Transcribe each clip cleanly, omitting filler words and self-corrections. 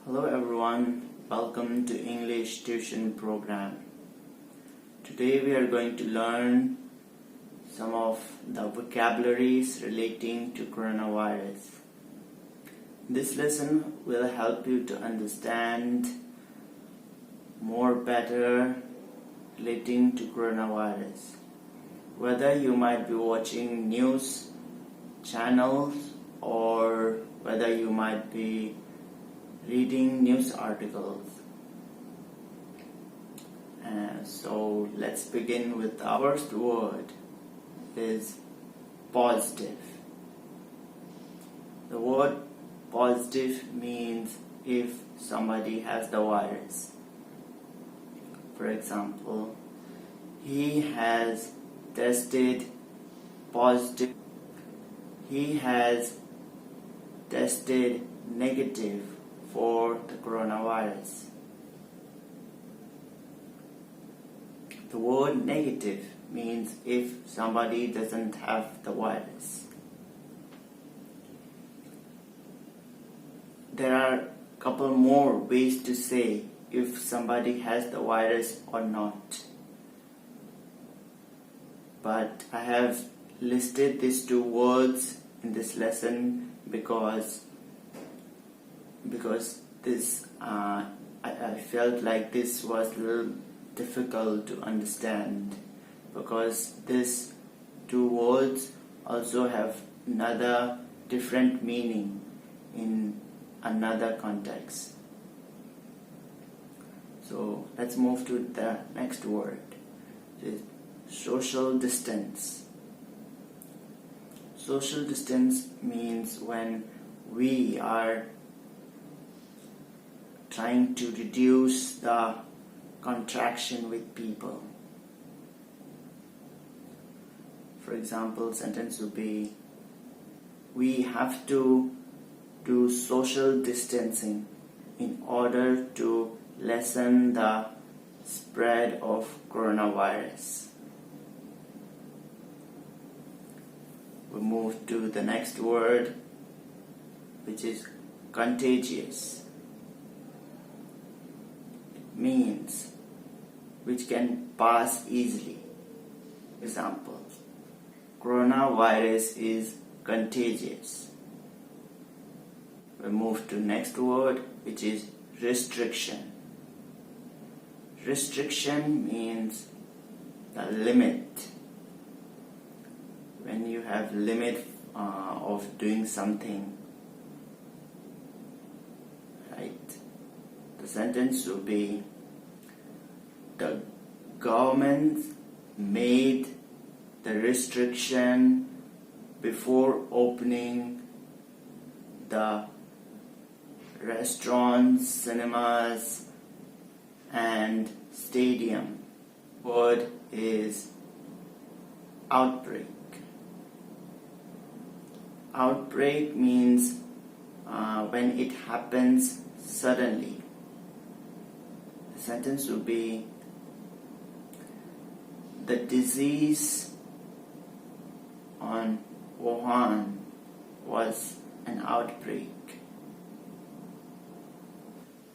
Hello everyone, welcome to English tuition program. Today we are going to learn some of the vocabularies relating to coronavirus. This lesson will help you to understand more better relating to coronavirus. Whether you might be watching news channels or whether you might be reading news articles. So let's begin with the first word is positive. The word positive means if somebody has the virus. For example, he has tested positive. He has tested negative for the coronavirus. The word negative means if somebody doesn't have the virus. There are a couple more ways to say if somebody has the virus or not. But I have listed these two words in this lesson because this I felt like this was a little difficult to understand, because these two words also have another different meaning in another context. So let's move to the next word, which is social distance. Social distance means when we are trying to reduce the contraction with people. For example, sentence would be, we have to do social distancing in order to lessen the spread of coronavirus. We move to the next word, which is contagious. Means which can pass easily. Example, coronavirus is contagious. We move to next word, which is restriction. Restriction means the limit. When you have limit of doing something, right? The sentence would be, the government made the restriction before opening the restaurants, cinemas, and stadium. Word is outbreak. Outbreak means when it happens suddenly. The sentence would be, the disease on Wuhan was an outbreak.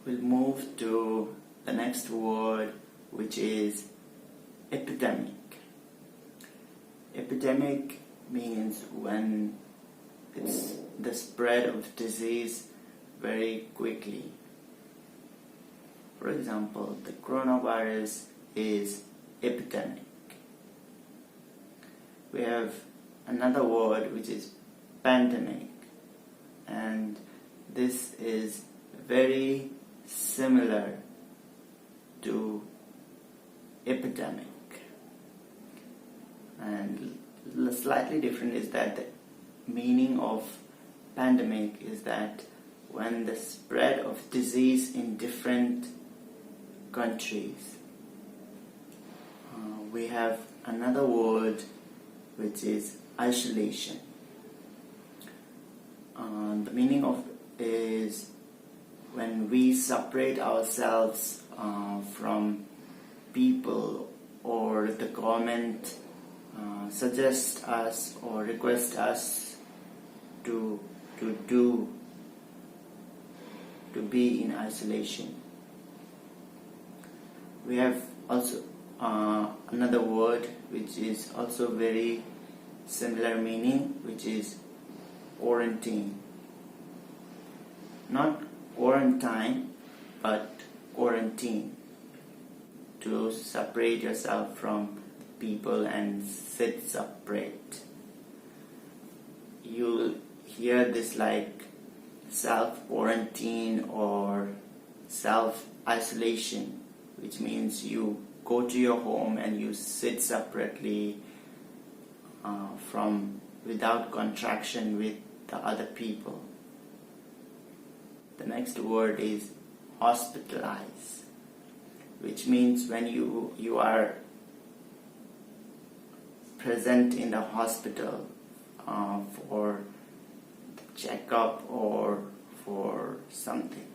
We'll move to the next word, which is epidemic. Epidemic means when it's the spread of disease very quickly. For example, the coronavirus is epidemic. We have another word, which is pandemic, and this is very similar to epidemic, and slightly different is that the meaning of pandemic is that when the spread of disease in different countries. We have another word, which is isolation. The meaning of it is when we separate ourselves from people, or the government suggest us or request us to do to be in isolation. We have also another word which is also very similar meaning, which is quarantine. Not quarantine, but quarantine. To separate yourself from people and sit separate. You'll hear this like self-quarantine or self-isolation, which means you go to your home and you sit separately from without contraction with the other people. The next word is hospitalize, which means when you are present in the hospital for checkup or for something.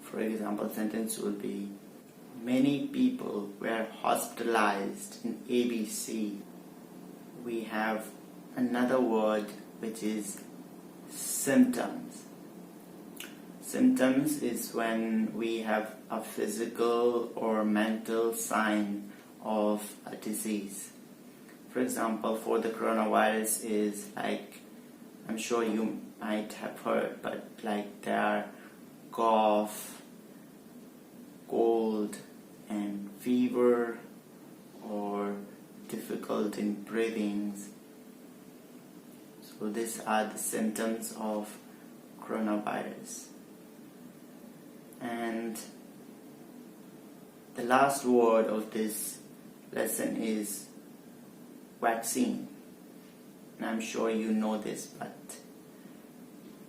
For example, sentence will be, many people were hospitalized in ABC. We have another word which is symptoms. Symptoms is when we have a physical or mental sign of a disease. For example, for the coronavirus is like, I'm sure you might have heard, but like there are cough, cold and fever, or difficult in breathing. So these are the symptoms of coronavirus. And the last word of this lesson is vaccine. And I'm sure you know this, but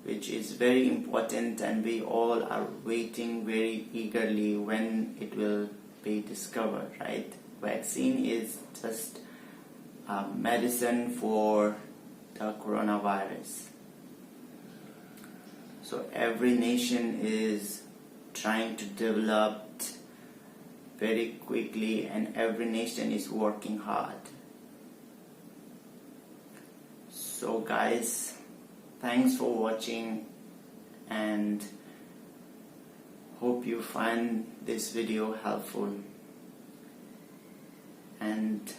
which is very important, and we all are waiting very eagerly when it will be discovered, right? Vaccine is just a medicine for the coronavirus. So every nation is trying to develop very quickly, and every nation is working hard. So guys, thanks for watching, and hope you find this video helpful. And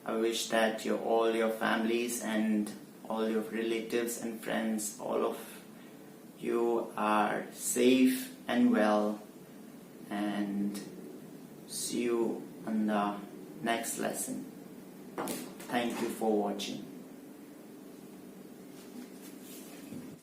I wish that all your families and all your relatives and friends, all of you are safe and well, and see you on the next lesson. Thank you for watching.